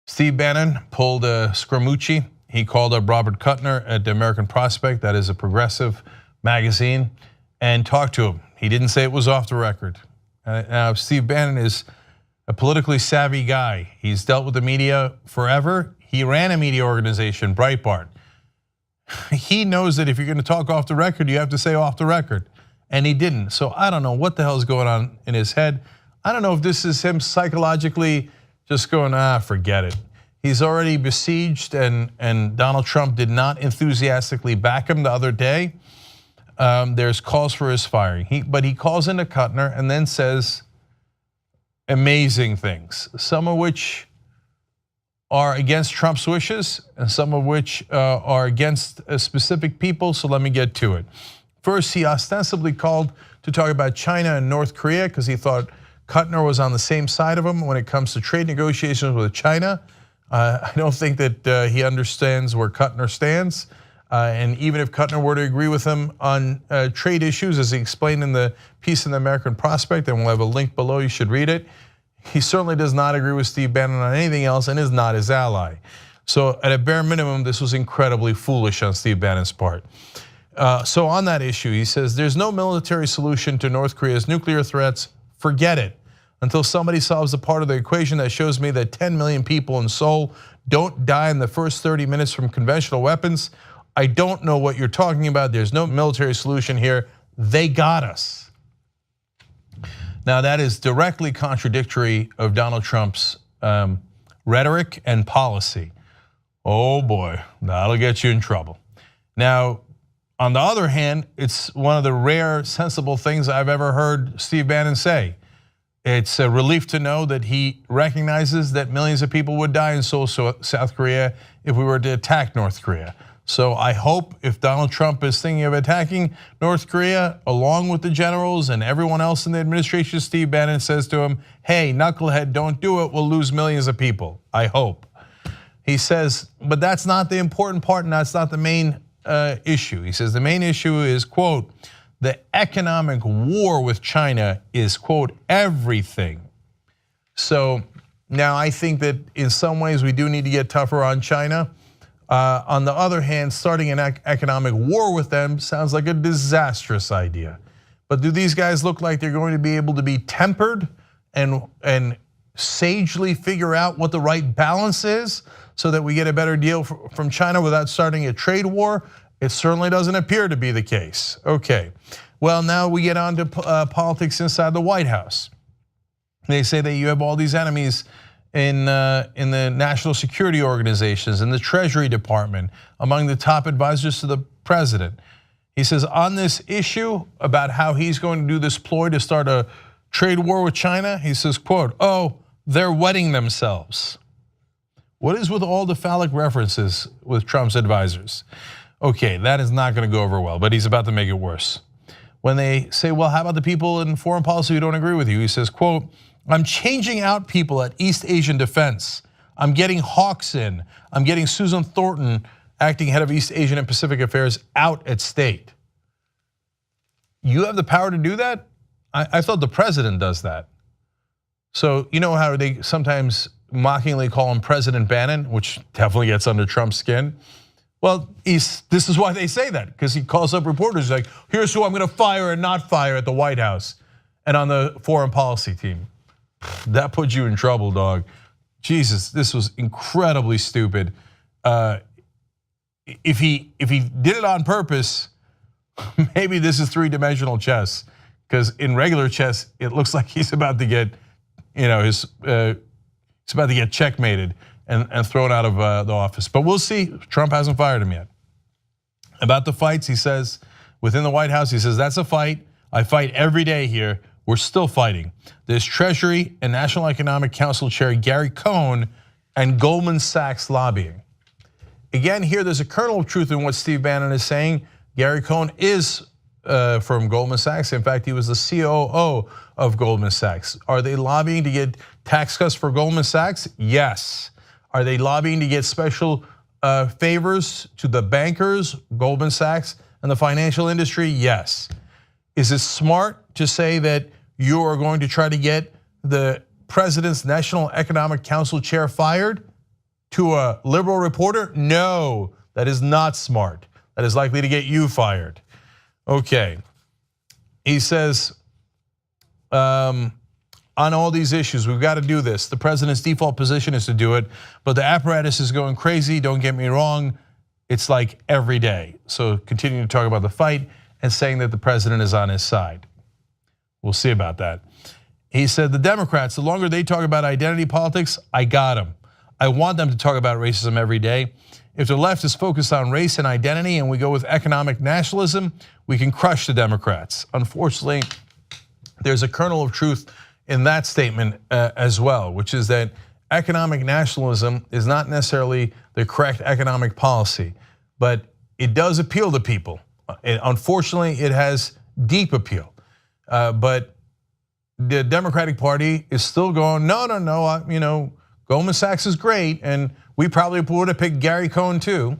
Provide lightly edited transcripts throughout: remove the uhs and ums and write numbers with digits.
Steve Bannon pulled a Scaramucci. He called up Robert Kuttner at the American Prospect, that is a progressive magazine, and talked to him. He didn't say it was off the record. Now, Steve Bannon is a politically savvy guy. He's dealt with the media forever. He ran a media organization, Breitbart. He knows that if you're going to talk off the record, you have to say off the record, and he didn't. So I don't know what the hell is going on in his head. I don't know if this is him psychologically just going, forget it. He's already besieged, and Donald Trump did not enthusiastically back him the other day. There's calls for his firing. But he calls into Kuttner and then says amazing things, some of which are against Trump's wishes and some of which are against specific people, so let me get to it. First, he ostensibly called to talk about China and North Korea because he thought Kuttner was on the same side of him when it comes to trade negotiations with China. I don't think that he understands where Kuttner stands. And even if Kuttner were to agree with him on trade issues, as he explained in the piece in the American Prospect, and we'll have a link below, you should read it, he certainly does not agree with Steve Bannon on anything else and is not his ally. So at a bare minimum, this was incredibly foolish on Steve Bannon's part. So on that issue, he says, there's no military solution to North Korea's nuclear threats, forget it. Until somebody solves the part of the equation that shows me that 10 million people in Seoul don't die in the first 30 minutes from conventional weapons, I don't know what you're talking about. There's no military solution here. They got us. Now that is directly contradictory of Donald Trump's rhetoric and policy. Oh boy, that'll get you in trouble. Now, on the other hand, it's one of the rare sensible things I've ever heard Steve Bannon say. It's a relief to know that he recognizes that millions of people would die in Seoul, South Korea, if we were to attack North Korea. So I hope if Donald Trump is thinking of attacking North Korea, along with the generals and everyone else in the administration, Steve Bannon says to him, hey, knucklehead, don't do it, we'll lose millions of people, I hope. He says, but that's not the important part and that's not the main issue. He says the main issue is, quote, the economic war with China is, quote, everything. So now I think that in some ways we do need to get tougher on China. On the other hand, starting an economic war with them sounds like a disastrous idea. But do these guys look like they're going to be able to be tempered and sagely figure out what the right balance is so that we get a better deal from China without starting a trade war? It certainly doesn't appear to be the case. Okay, well now we get on to politics inside the White House. They say that you have all these enemies in the national security organizations, in the Treasury Department, among the top advisors to the president. He says on this issue about how he's going to do this ploy to start a trade war with China, he says, quote, oh, they're wetting themselves. What is with all the phallic references with Trump's advisors? Okay, that is not going to go over well, but he's about to make it worse. When they say, well, how about the people in foreign policy who don't agree with you? He says, quote, I'm changing out people at East Asian Defense. I'm getting Hawks in. I'm getting Susan Thornton, acting head of East Asian and Pacific Affairs, out at state. You have the power to do that? I thought the president does that. So you know how they sometimes mockingly call him President Bannon, which definitely gets under Trump's skin? Well, this is why they say that, because he calls up reporters like, here's who I'm going to fire and not fire at the White House and on the foreign policy team. That puts you in trouble, dog. Jesus, this was incredibly stupid. If he did it on purpose, maybe this is three-dimensional chess, because in regular chess, it looks like he's about to get, he's about to get checkmated and thrown out of the office. But we'll see. Trump hasn't fired him yet. About the fights, he says, within the White House, he says, that's a fight. I fight every day here. We're still fighting. There's Treasury and National Economic Council Chair Gary Cohn and Goldman Sachs lobbying. Again, here there's a kernel of truth in what Steve Bannon is saying. Gary Cohn is from Goldman Sachs. In fact, he was the COO of Goldman Sachs. Are they lobbying to get tax cuts for Goldman Sachs? Yes. Are they lobbying to get special favors to the bankers, Goldman Sachs, and the financial industry? Yes. Is it smart to say that you are going to try to get the president's National Economic Council chair fired? to a liberal reporter? No, that is not smart. That is likely to get you fired. Okay, he says, on all these issues, we've got to do this. The president's default position is to do it, but the apparatus is going crazy, don't get me wrong. It's like every day. So continuing to talk about the fight and saying that the president is on his side. We'll see about that. He said the Democrats, the longer they talk about identity politics, I got them. I want them to talk about racism every day. If the left is focused on race and identity and we go with economic nationalism, we can crush the Democrats. Unfortunately, there's a kernel of truth in that statement as well, which is that economic nationalism is not necessarily the correct economic policy, but it does appeal to people. Unfortunately, it has deep appeal, but the Democratic Party is still going, no, Goldman Sachs is great, and we probably would have picked Gary Cohn too.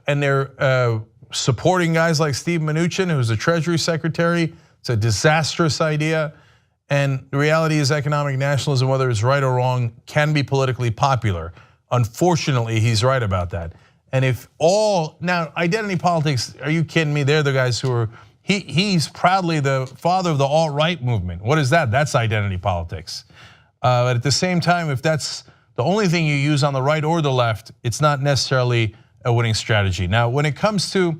And they're supporting guys like Steve Mnuchin, who's the Treasury Secretary. It's a disastrous idea. And the reality is economic nationalism, whether it's right or wrong, can be politically popular. Unfortunately, he's right about that. And now identity politics, are you kidding me? They're the guys who are, he's proudly the father of the alt-right movement. What is that? That's identity politics. But at the same time, if that's the only thing you use on the right or the left, it's not necessarily a winning strategy. Now, when it comes to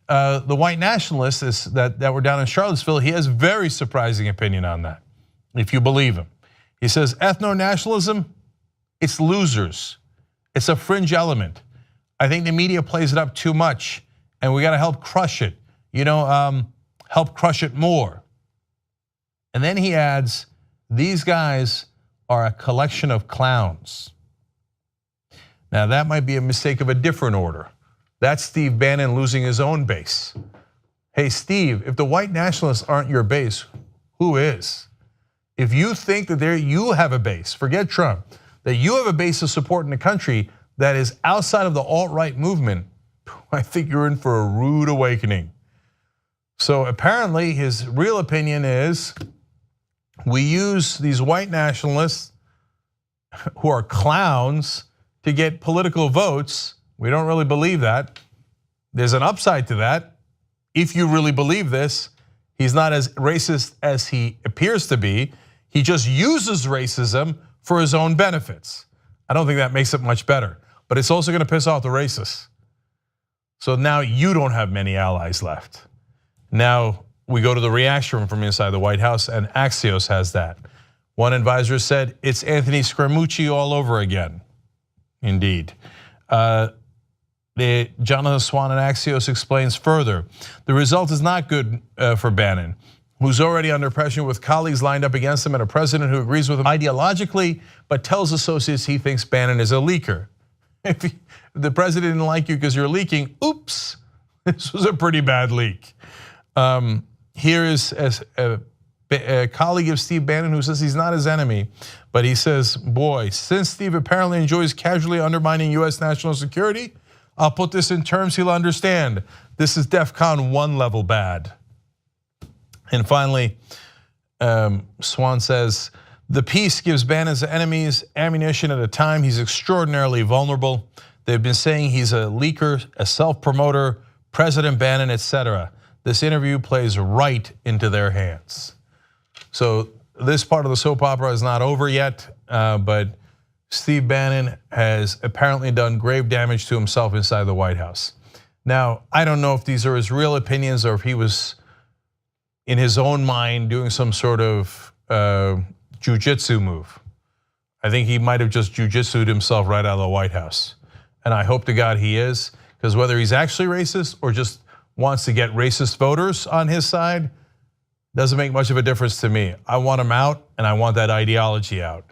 the white nationalists that were down in Charlottesville, he has very surprising opinion on that, if you believe him. He says, ethno-nationalism, it's losers. It's a fringe element. I think the media plays it up too much, and we got to help crush it. Help crush it more. And then he adds, these guys are a collection of clowns. Now that might be a mistake of a different order. That's Steve Bannon losing his own base. Hey Steve, if the white nationalists aren't your base, who is? If you think that you have a base, forget Trump, that you have a base of support in the country that is outside of the alt-right movement, I think you're in for a rude awakening. So apparently his real opinion is we use these white nationalists who are clowns to get political votes. We don't really believe that. There's an upside to that. If you really believe this, he's not as racist as he appears to be. He just uses racism for his own benefits. I don't think that makes it much better, but it's also gonna piss off the racists. So now you don't have many allies left. Now we go to the reaction from inside the White House, and Axios has that. One advisor said, it's Anthony Scaramucci all over again. Indeed. Jonathan Swan and Axios explains further. The result is not good for Bannon, who's already under pressure with colleagues lined up against him and a president who agrees with him ideologically, but tells associates he thinks Bannon is a leaker. If the president didn't like you because you're leaking, oops, this was a pretty bad leak. Here is a colleague of Steve Bannon who says he's not his enemy, but he says, boy, since Steve apparently enjoys casually undermining US national security, I'll put this in terms he'll understand. This is DEFCON 1 level bad. And finally, Swan says, the piece gives Bannon's enemies ammunition at a time he's extraordinarily vulnerable. They've been saying he's a leaker, a self-promoter, President Bannon, etc. This interview plays right into their hands. So this part of the soap opera is not over yet, but Steve Bannon has apparently done grave damage to himself inside the White House. Now, I don't know if these are his real opinions or if he was in his own mind doing some sort of jujitsu move. I think he might have just jujitsu'd himself right out of the White House. And I hope to God he is, because whether he's actually racist or just wants to get racist voters on his side, doesn't make much of a difference to me. I want him out and I want that ideology out.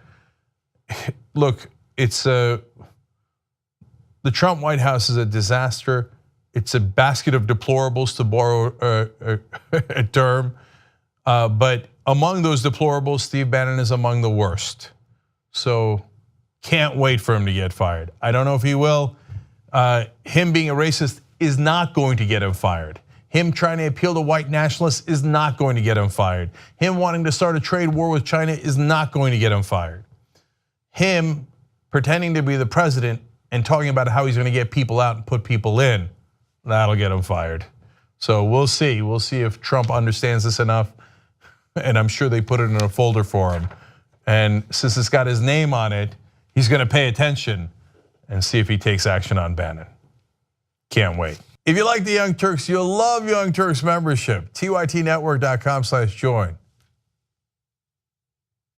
Look, it's the Trump White House is a disaster. It's a basket of deplorables, to borrow a term. But among those deplorables, Steve Bannon is among the worst. So can't wait for him to get fired. I don't know if he will. Him being a racist is not going to get him fired. Him trying to appeal to white nationalists is not going to get him fired. Him wanting to start a trade war with China is not going to get him fired. him pretending to be the president and talking about how he's going to get people out and put people in, that'll get him fired. So we'll see. We'll see if Trump understands this enough, and I'm sure they put it in a folder for him. And since it's got his name on it, he's going to pay attention and see if he takes action on Bannon. Can't wait. If you like the Young Turks, you'll love Young Turks membership. TYTnetwork.com/join.